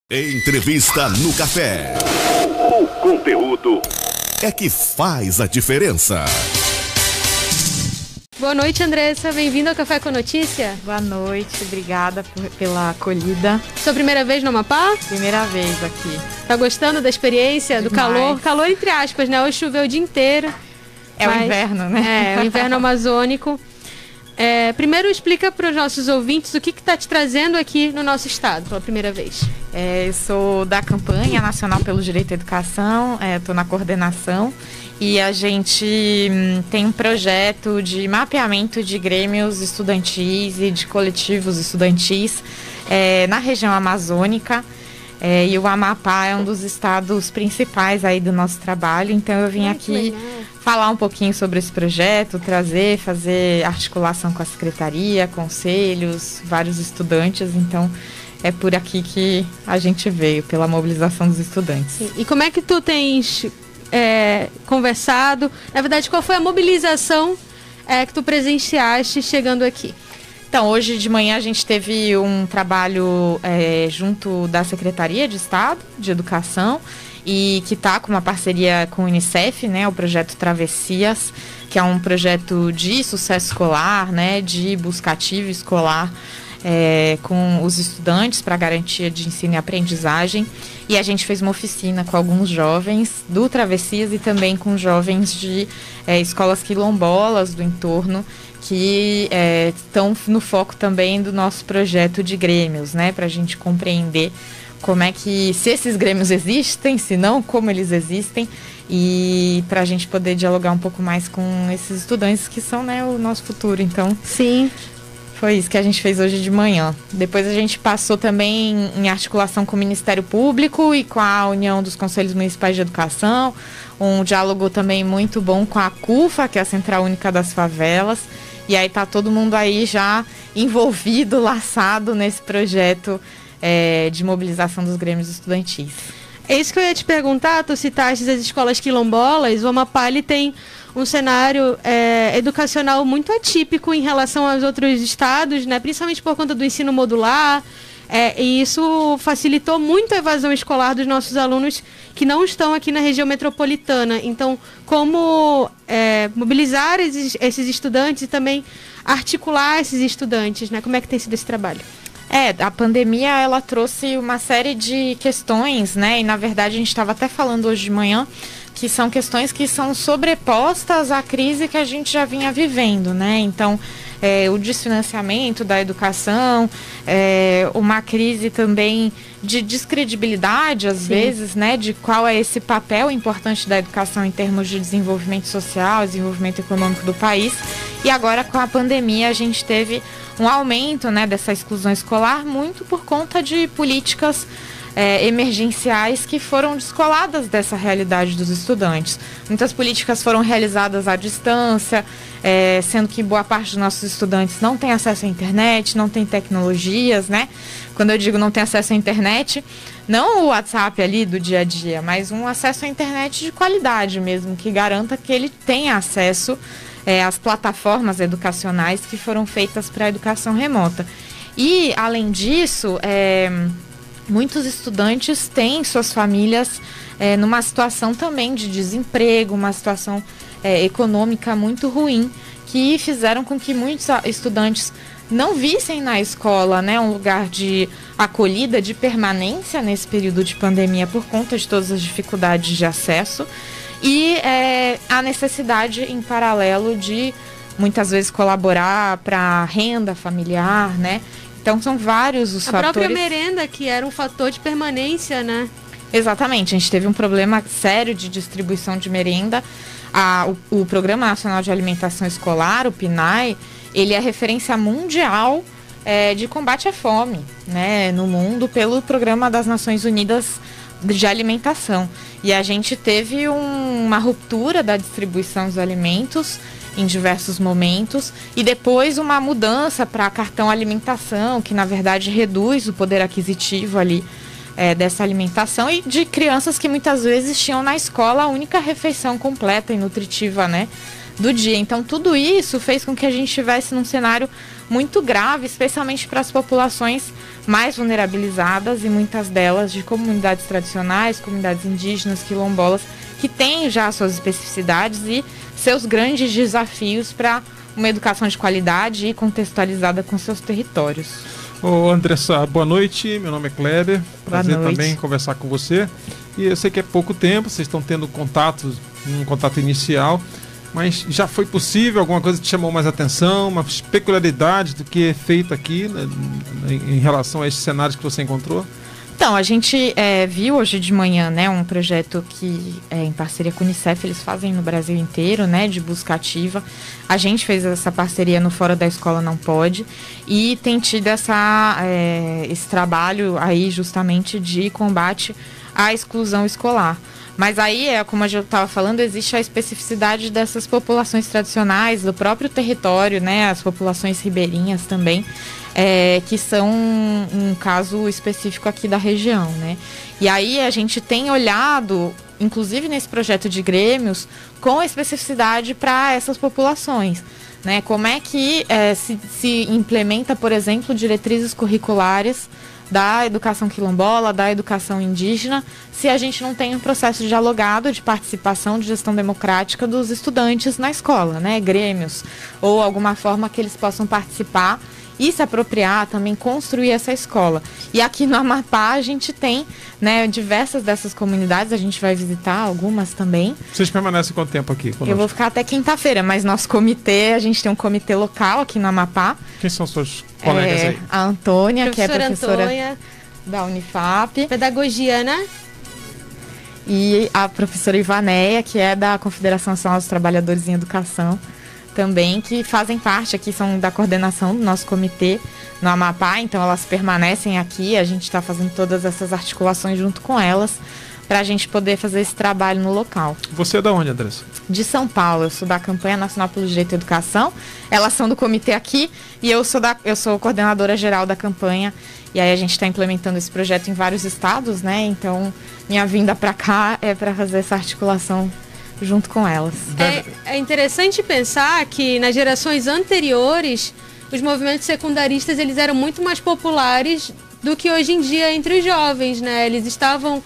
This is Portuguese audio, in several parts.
Entrevista no Café. O conteúdo é que faz a diferença. Boa noite, Andressa. Bem-vinda ao Café com Notícia. Boa noite, obrigada pela acolhida. Sua primeira vez no Amapá? Primeira vez aqui. Tá gostando da experiência, do calor? Calor entre aspas, né? Hoje choveu o dia inteiro. É o inverno, né? É, o inverno amazônico. Primeiro explica para os nossos ouvintes o que está te trazendo aqui no nosso estado pela primeira vez. Eu sou da campanha nacional pelo direito à educação, estou na coordenação e a gente tem um projeto de mapeamento de grêmios estudantis e de coletivos estudantis na região amazônica. E o Amapá é um dos estados principais aí do nosso trabalho, então eu vim aqui falar um pouquinho sobre esse projeto, fazer articulação com a secretaria, conselhos, vários estudantes, então é por aqui que a gente veio, pela mobilização dos estudantes. Sim. E como é que tu tens conversado, na verdade, qual foi a mobilização que tu presenciaste chegando aqui? Então, hoje de manhã a gente teve um trabalho junto da Secretaria de Estado de Educação e que está com uma parceria com o Unicef, né, o projeto Travessias, que é um projeto de sucesso escolar, né, de busca ativa escolar com os estudantes para garantia de ensino e aprendizagem. E a gente fez uma oficina com alguns jovens do Travessias e também com jovens de escolas quilombolas do entorno, que estão no foco também do nosso projeto de grêmios, né? Para a gente compreender como é que, se esses grêmios existem, se não, como eles existem, e para a gente poder dialogar um pouco mais com esses estudantes que são, né, o nosso futuro. Então, sim, foi isso que a gente fez hoje de manhã. Depois a gente passou também em articulação com o Ministério Público e com a União dos Conselhos Municipais de Educação, um diálogo também muito bom com a CUFA, que é a Central Única das Favelas. E aí tá todo mundo aí já envolvido, laçado nesse projeto de mobilização dos grêmios estudantis. É isso que eu ia te perguntar, tu citaste as escolas quilombolas, o Amapá ele tem um cenário educacional muito atípico em relação aos outros estados, né? Principalmente por conta do ensino modular, e isso facilitou muito a evasão escolar dos nossos alunos que não estão aqui na região metropolitana. Então, como mobilizar esses estudantes e também articular esses estudantes, né? Como é que tem sido esse trabalho? A pandemia, ela trouxe uma série de questões, né? E, na verdade, a gente estava até falando hoje de manhã que são questões que são sobrepostas à crise que a gente já vinha vivendo, né? Então, o desfinanciamento da educação, uma crise também de descredibilidade, às vezes, né? De qual é esse papel importante da educação em termos de desenvolvimento social, desenvolvimento econômico do país. E agora, com a pandemia, a gente teve um aumento, né, dessa exclusão escolar, muito por conta de políticas emergenciais que foram descoladas dessa realidade dos estudantes. Muitas políticas foram realizadas à distância, sendo que boa parte dos nossos estudantes não tem acesso à internet, não tem tecnologias, né? Quando eu digo não tem acesso à internet, não o WhatsApp ali do dia a dia, mas um acesso à internet de qualidade mesmo, que garanta que ele tenha acesso às plataformas educacionais que foram feitas para a educação remota. E, além disso, muitos estudantes têm suas famílias numa situação também de desemprego, uma situação econômica muito ruim, que fizeram com que muitos estudantes não vissem na escola, né, um lugar de acolhida, de permanência nesse período de pandemia por conta de todas as dificuldades de acesso e a necessidade em paralelo de muitas vezes colaborar para a renda familiar, né? Então são vários os fatores. A própria merenda, que era um fator de permanência, né? Exatamente, a gente teve um problema sério de distribuição de merenda. O Programa Nacional de Alimentação Escolar, o PNAE, ele é referência mundial de combate à fome, né, no mundo, pelo Programa das Nações Unidas de Alimentação. E a gente teve uma ruptura da distribuição dos alimentos em diversos momentos, e depois uma mudança para cartão alimentação, que na verdade reduz o poder aquisitivo ali dessa alimentação, e de crianças que muitas vezes tinham na escola a única refeição completa e nutritiva, né, do dia. Então, tudo isso fez com que a gente estivesse num cenário muito grave, especialmente para as populações mais vulnerabilizadas, e muitas delas de comunidades tradicionais, comunidades indígenas, quilombolas, que têm já suas especificidades e seus grandes desafios para uma educação de qualidade e contextualizada com seus territórios. Ô Andressa, boa noite, meu nome é Kleber, prazer também conversar com você. E eu sei que é pouco tempo, vocês estão tendo um contato inicial, mas já foi possível, alguma coisa te chamou mais atenção, uma peculiaridade do que é feito aqui, né, em relação a esses cenários que você encontrou? Então, a gente viu hoje de manhã, né, um projeto que em parceria com o Unicef, eles fazem no Brasil inteiro, né, de busca ativa. A gente fez essa parceria no Fora da Escola Não Pode e tem tido esse trabalho aí justamente de combate à exclusão escolar. Mas aí, como a gente estava falando, existe a especificidade dessas populações tradicionais, do próprio território, né, as populações ribeirinhas também, que são um caso específico aqui da região, né? E aí a gente tem olhado, inclusive nesse projeto de grêmios, com especificidade para essas populações, né? Como é que se implementa, por exemplo, diretrizes curriculares da educação quilombola, da educação indígena, se a gente não tem um processo dialogado de participação, de gestão democrática dos estudantes na escola, né? Grêmios, ou alguma forma que eles possam participar e se apropriar, também construir essa escola. E aqui no Amapá a gente tem, né, diversas dessas comunidades, a gente vai visitar algumas também. Vocês permanecem quanto tempo aqui conosco? Eu vou ficar até quinta-feira, mas nosso comitê, a gente tem um comitê local aqui no Amapá. Quem são seus colegas aí? A Antônia, que é professora Antônia, da Unifap. Pedagogia, né? E a professora Ivanéia, que é da Confederação Nacional dos Trabalhadores em Educação, também, que fazem parte aqui, são da coordenação do nosso comitê no Amapá, então elas permanecem aqui, a gente está fazendo todas essas articulações junto com elas, para a gente poder fazer esse trabalho no local. Você é da onde, Andressa? De São Paulo, eu sou da Campanha Nacional pelo Direito à Educação, elas são do comitê aqui, e eu sou coordenadora geral da campanha, e aí a gente está implementando esse projeto em vários estados, né, então minha vinda para cá é para fazer essa articulação junto com elas. É interessante pensar que nas gerações anteriores os movimentos secundaristas eles eram muito mais populares do que hoje em dia entre os jovens, né? Eles estavam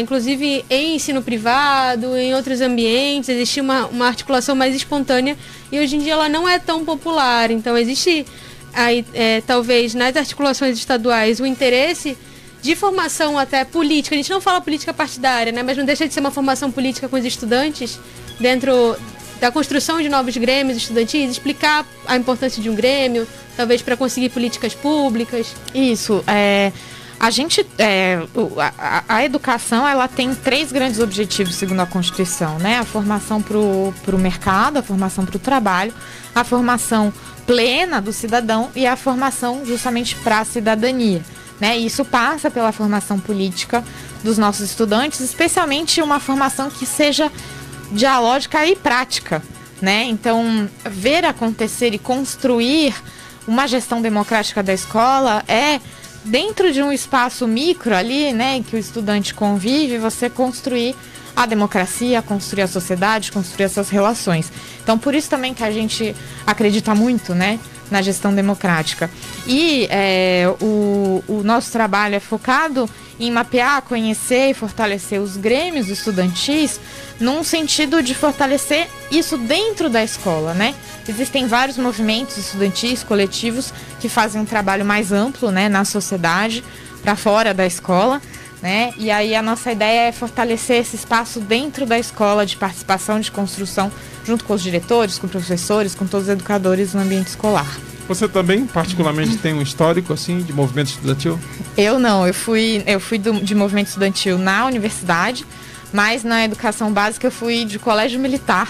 inclusive em ensino privado, em outros ambientes, existia uma articulação mais espontânea e hoje em dia ela não é tão popular. Então existe aí, talvez nas articulações estaduais o interesse de formação até política. A gente não fala política partidária, né? Mas não deixa de ser uma formação política com os estudantes dentro da construção de novos grêmios estudantis, explicar a importância de um grêmio, talvez para conseguir políticas públicas. Isso, a educação ela tem 3 grandes objetivos segundo a Constituição, né? A formação para o mercado, a formação para o trabalho, a formação plena do cidadão e a formação justamente para a cidadania. Né? Isso passa pela formação política dos nossos estudantes, especialmente uma formação que seja dialógica e prática, né? Então, ver acontecer e construir uma gestão democrática da escola dentro de um espaço micro ali, né, em que o estudante convive, você construir a democracia, construir a sociedade, construir essas relações. Então, por isso também que a gente acredita muito, né, na gestão democrática. E o nosso trabalho é focado em mapear, conhecer e fortalecer os grêmios estudantis num sentido de fortalecer isso dentro da escola, né? Existem vários movimentos estudantis, coletivos, que fazem um trabalho mais amplo, né, na sociedade, para fora da escola, né? E aí a nossa ideia é fortalecer esse espaço dentro da escola de participação, de construção, junto com os diretores, com professores, com todos os educadores no ambiente escolar. Você também, particularmente, tem um histórico assim de movimento estudantil? Eu não, eu fui de movimento estudantil na universidade, mas na educação básica eu fui de colégio militar.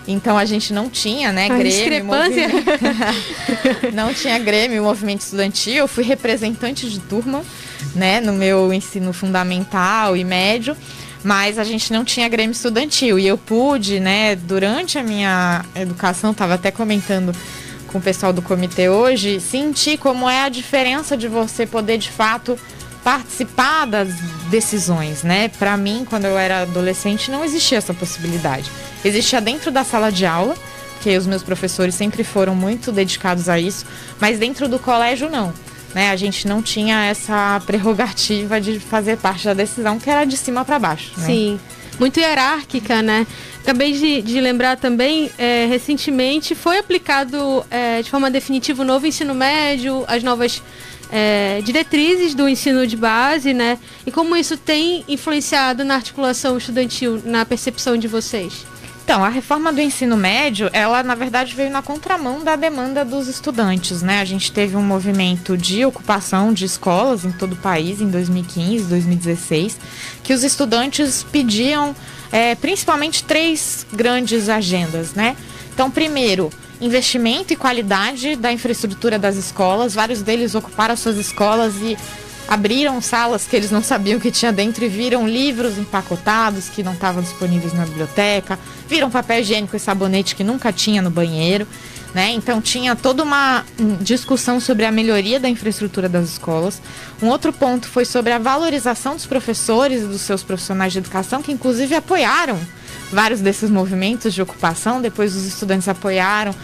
Então a gente não tinha, né, grêmio, não tinha grêmio, movimento estudantil. Eu fui representante de turma, né, no meu ensino fundamental e médio, mas a gente não tinha grêmio estudantil. E eu pude, né, durante a minha educação, estava até comentando com o pessoal do comitê hoje, sentir como é a diferença de você poder, de fato, participar das decisões, né? Para mim, quando eu era adolescente, não existia essa possibilidade. Existia dentro da sala de aula, porque os meus professores sempre foram muito dedicados a isso, mas dentro do colégio não, né? A gente não tinha essa prerrogativa de fazer parte da decisão, que era de cima para baixo, né? Sim, muito hierárquica, né? Acabei de lembrar também, recentemente foi aplicado de forma definitiva o novo ensino médio, as novas diretrizes do ensino de base, né? E como isso tem influenciado na articulação estudantil, na percepção de vocês? Então, a reforma do ensino médio, ela na verdade veio na contramão da demanda dos estudantes, né? A gente teve um movimento de ocupação de escolas em todo o país em 2015, 2016, que os estudantes pediam principalmente 3 grandes agendas, né? Então, primeiro, investimento e qualidade da infraestrutura das escolas. Vários deles ocuparam suas escolas e abriram salas que eles não sabiam que tinha dentro e viram livros empacotados que não estavam disponíveis na biblioteca, viram papel higiênico e sabonete que nunca tinha no banheiro, né? Então tinha toda uma discussão sobre a melhoria da infraestrutura das escolas. Um outro ponto foi sobre a valorização dos professores e dos seus profissionais de educação, que inclusive apoiaram vários desses movimentos de ocupação. Depois os estudantes apoiaram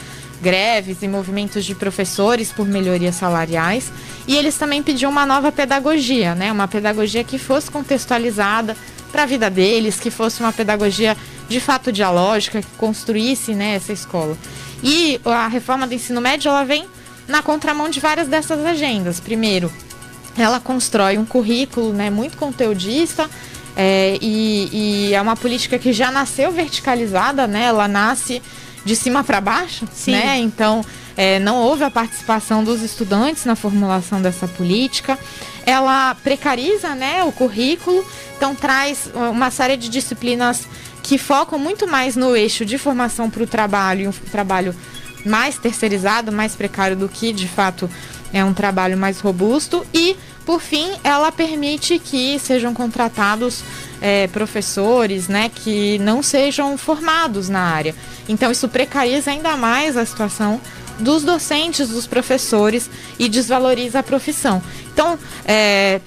greves e movimentos de professores por melhorias salariais. E eles também pediam uma nova pedagogia, né? Uma pedagogia que fosse contextualizada para a vida deles, que fosse uma pedagogia de fato dialógica, que construísse, né, essa escola. E a reforma do ensino médio, ela vem na contramão de várias dessas agendas. Primeiro, ela constrói um currículo, né, muito conteudista, e é uma política que já nasceu verticalizada, né? Ela nasce de cima para baixo, Sim. né? Então, não houve a participação dos estudantes na formulação dessa política. Ela precariza, né, o currículo, então traz uma série de disciplinas que focam muito mais no eixo de formação para o trabalho, um trabalho mais terceirizado, mais precário do que, de fato, é um trabalho mais robusto. E, por fim, ela permite que sejam contratados professores, né, que não sejam formados na área. Então, isso precariza ainda mais a situação dos docentes, dos professores, e desvaloriza a profissão. Então,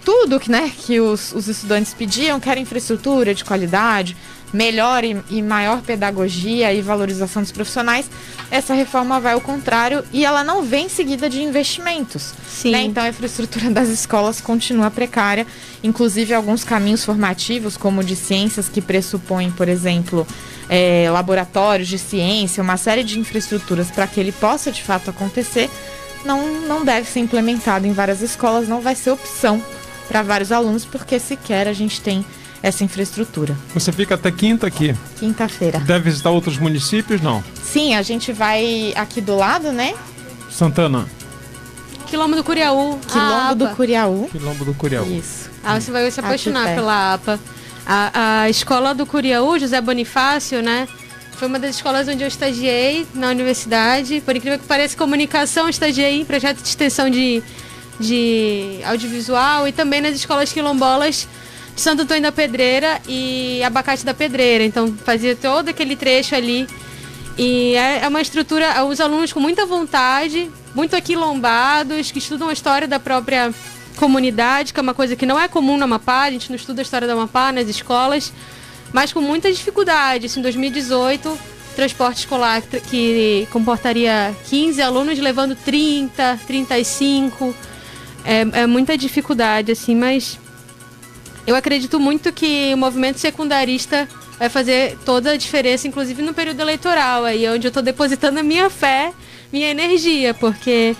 tudo né, que os estudantes pediam, que era infraestrutura de qualidade, melhor e maior pedagogia e valorização dos profissionais, essa reforma vai ao contrário e ela não vem seguida de investimentos. Sim. Né? Então a infraestrutura das escolas continua precária, inclusive alguns caminhos formativos, como o de ciências, que pressupõem, por exemplo, laboratórios de ciência, uma série de infraestruturas para que ele possa de fato acontecer, não deve ser implementado em várias escolas, não vai ser opção para vários alunos, porque sequer a gente tem essa infraestrutura. Você fica até quinta aqui? Quinta-feira. Deve visitar outros municípios, não? Sim, a gente vai aqui do lado, né? Santana. Quilombo do Curiaú. Quilombo do Curiaú. Quilombo do Curiaú. Isso. Você vai se apaixonar pela APA. A escola do Curiaú, José Bonifácio, né? Foi uma das escolas onde eu estagiei na universidade. Por incrível que pareça, comunicação, estagiei em projeto de extensão de audiovisual e também nas escolas quilombolas de Santo Antônio da Pedreira e Abacate da Pedreira. Então fazia todo aquele trecho ali. E é uma estrutura, os alunos com muita vontade, muito aquilombados, que estudam a história da própria comunidade, que é uma coisa que não é comum no Amapá. A gente não estuda a história do Amapá nas escolas, mas com muita dificuldade. Em 2018, transporte escolar que comportaria 15 alunos, levando 30, 35. É muita dificuldade, assim, mas eu acredito muito que o movimento secundarista vai fazer toda a diferença, inclusive no período eleitoral, aí onde eu estou depositando a minha fé, minha energia, porque...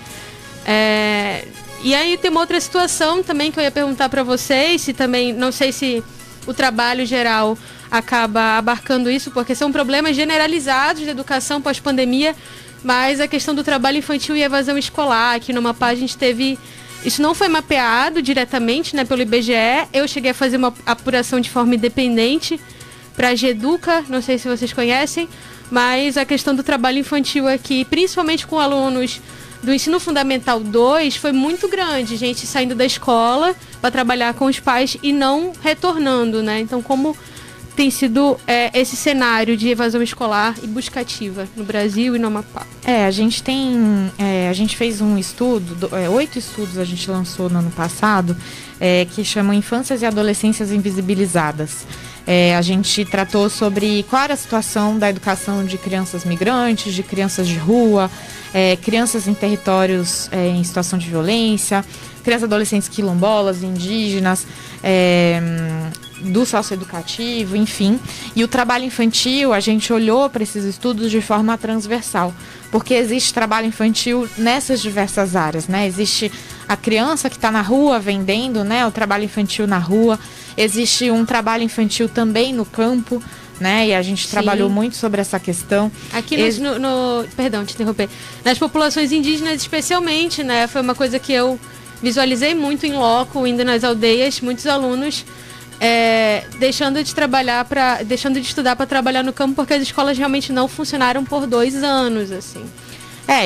E aí tem uma outra situação também que eu ia perguntar para vocês, se também, não sei se o trabalho geral acaba abarcando isso, porque são problemas generalizados de educação pós-pandemia, mas a questão do trabalho infantil e evasão escolar, aqui no Amapá a gente teve... Isso não foi mapeado diretamente, né, pelo IBGE. Eu cheguei a fazer uma apuração de forma independente para a GEDUCA, não sei se vocês conhecem, mas a questão do trabalho infantil aqui, principalmente com alunos do ensino fundamental 2, foi muito grande. Gente saindo da escola para trabalhar com os pais e não retornando, né? Então, como tem sido esse cenário de evasão escolar e busca ativa no Brasil e no Amapá? A gente fez um estudo, 8 estudos a gente lançou no ano passado, que chamam Infâncias e Adolescências Invisibilizadas. A gente tratou sobre qual era a situação da educação de crianças migrantes, de crianças de rua, crianças em territórios em situação de violência, crianças e adolescentes quilombolas, indígenas, do socioeducativo, enfim. E o trabalho infantil, a gente olhou para esses estudos de forma transversal, porque existe trabalho infantil nessas diversas áreas, né? Existe a criança que está na rua vendendo, né? O trabalho infantil na rua. Existe um trabalho infantil também no campo, né? E a gente trabalhou muito sobre essa questão. Aqui perdão, te interromper. Nas populações indígenas especialmente, né? Foi uma coisa que eu visualizei muito em loco, indo nas aldeias, muitos alunos deixando de estudar para trabalhar no campo, porque as escolas realmente não funcionaram por 2 anos, assim.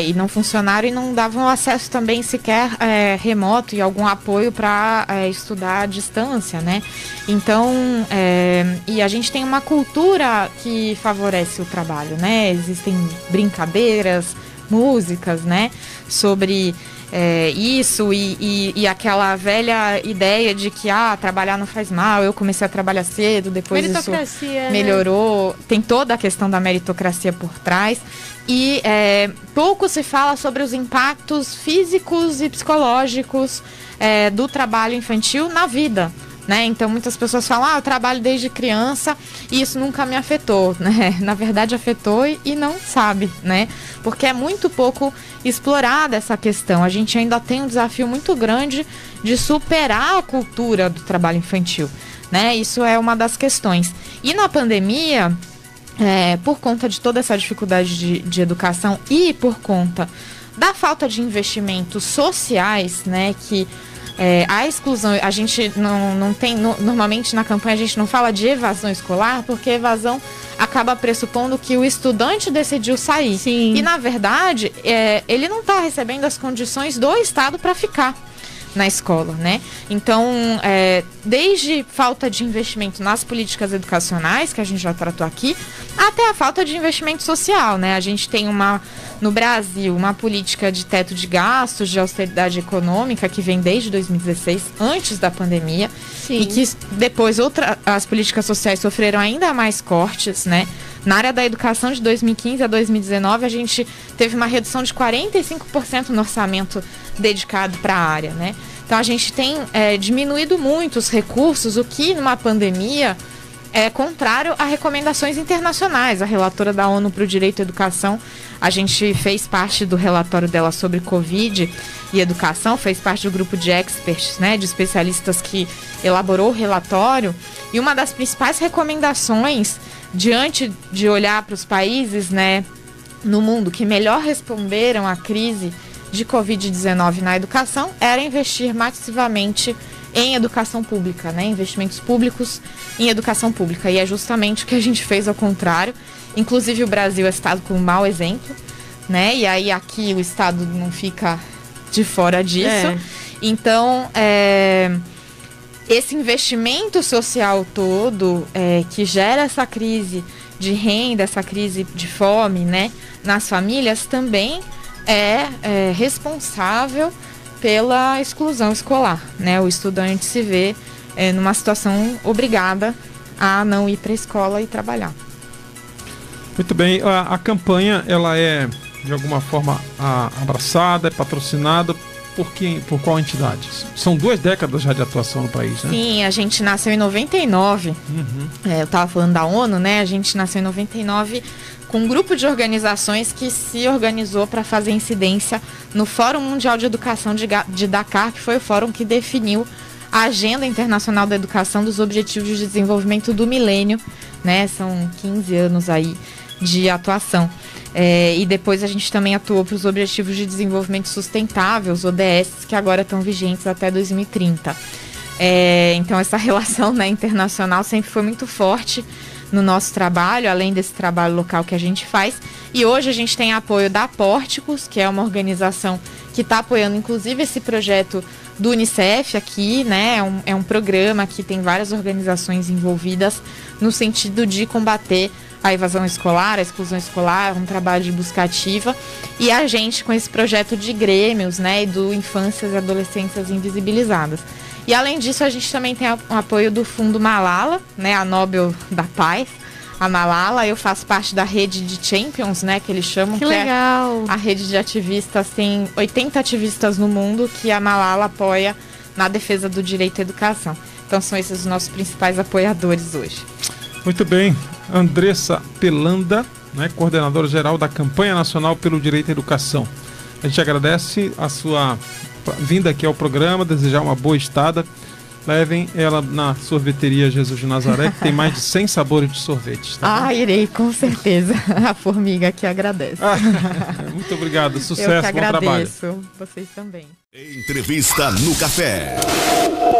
E não funcionaram e não davam acesso também sequer remoto e algum apoio para estudar à distância, né? Então, e a gente tem uma cultura que favorece o trabalho, né? Existem brincadeiras, músicas, né? Sobre isso e aquela velha ideia de que trabalhar não faz mal. Eu comecei a trabalhar cedo, depois isso melhorou, né? Tem toda a questão da meritocracia por trás e pouco se fala sobre os impactos físicos e psicológicos do trabalho infantil na vida, né? Então muitas pessoas falam, eu trabalho desde criança e isso nunca me afetou, né? Na verdade afetou e não sabe, né? Porque é muito pouco explorada essa questão. A gente ainda tem um desafio muito grande de superar a cultura do trabalho infantil, né? Isso é uma das questões. E na pandemia, por conta de toda essa dificuldade de educação e por conta da falta de investimentos sociais, né? Que a exclusão, a gente não tem, normalmente na campanha a gente não fala de evasão escolar, porque evasão acaba pressupondo que o estudante decidiu sair. Sim. E na verdade, ele não está recebendo as condições do Estado para ficar na escola, né? Então, desde falta de investimento nas políticas educacionais, que a gente já tratou aqui, até a falta de investimento social, né? A gente tem no Brasil, uma política de teto de gastos, de austeridade econômica, que vem desde 2016, antes da pandemia. Sim. E que depois as políticas sociais sofreram ainda mais cortes, né? Na área da educação, de 2015 a 2019, a gente teve uma redução de 45% no orçamento dedicado para a área, né? Então, a gente tem diminuído muito os recursos, o que, numa pandemia, é contrário a recomendações internacionais. A relatora da ONU para o Direito à Educação, a gente fez parte do relatório dela sobre Covid e educação, fez parte do grupo de experts, né, de especialistas que elaborou o relatório. E uma das principais recomendações, diante de olhar para os países, né, no mundo que melhor responderam à crise de Covid-19 na educação, era investir massivamente em educação pública, né? Investimentos públicos em educação pública. E é justamente o que a gente fez ao contrário. Inclusive o Brasil é citado como um mau exemplo, né? E aí aqui o Estado não fica de fora disso. Então, esse investimento social todo que gera essa crise de renda, essa crise de fome, né, nas famílias, também é responsável pela exclusão escolar, né? O estudante se vê numa situação obrigada a não ir para a escola e trabalhar. Muito bem, a campanha, ela é de alguma forma abraçada, é patrocinada por qual entidade? São 2 décadas já de atuação no país, né? Sim, a gente nasceu em 99, eu estava falando da ONU, né? A gente nasceu em 99 com um grupo de organizações que se organizou para fazer incidência no Fórum Mundial de Educação de Dakar, que foi o fórum que definiu a Agenda Internacional da Educação dos Objetivos de Desenvolvimento do Milênio, né? São 15 anos aí de atuação. E depois a gente também atuou para os Objetivos de Desenvolvimento Sustentável, os ODS, que agora estão vigentes até 2030. Então essa relação, né, internacional sempre foi muito forte no nosso trabalho, além desse trabalho local que a gente faz. E hoje a gente tem apoio da Pórticos, que é uma organização que está apoiando inclusive esse projeto do Unicef aqui, né? É um programa que tem várias organizações envolvidas no sentido de combater a evasão escolar, a exclusão escolar, um trabalho de busca ativa. E a gente com esse projeto de grêmios, né? E do Infâncias e Adolescências Invisibilizadas. E além disso, a gente também tem o apoio do Fundo Malala, né? A Nobel da Paz. A Malala, eu faço parte da rede de Champions, né, que eles chamam. Que legal! É a rede de ativistas, tem 80 ativistas no mundo que a Malala apoia na defesa do direito à educação. Então são esses os nossos principais apoiadores hoje. Muito bem. Andressa Pelanda, né, coordenadora geral da Campanha Nacional pelo Direito à Educação. A gente agradece a sua vinda aqui ao programa, desejar uma boa estada. Levem ela na sorveteria Jesus de Nazaré, que tem mais de 100 sabores de sorvetes. Tá irei, com certeza. A formiga que agradece. Muito obrigado, sucesso, eu que agradeço. Bom trabalho. Vocês também. Entrevista no Café.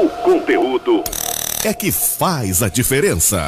O conteúdo é que faz a diferença.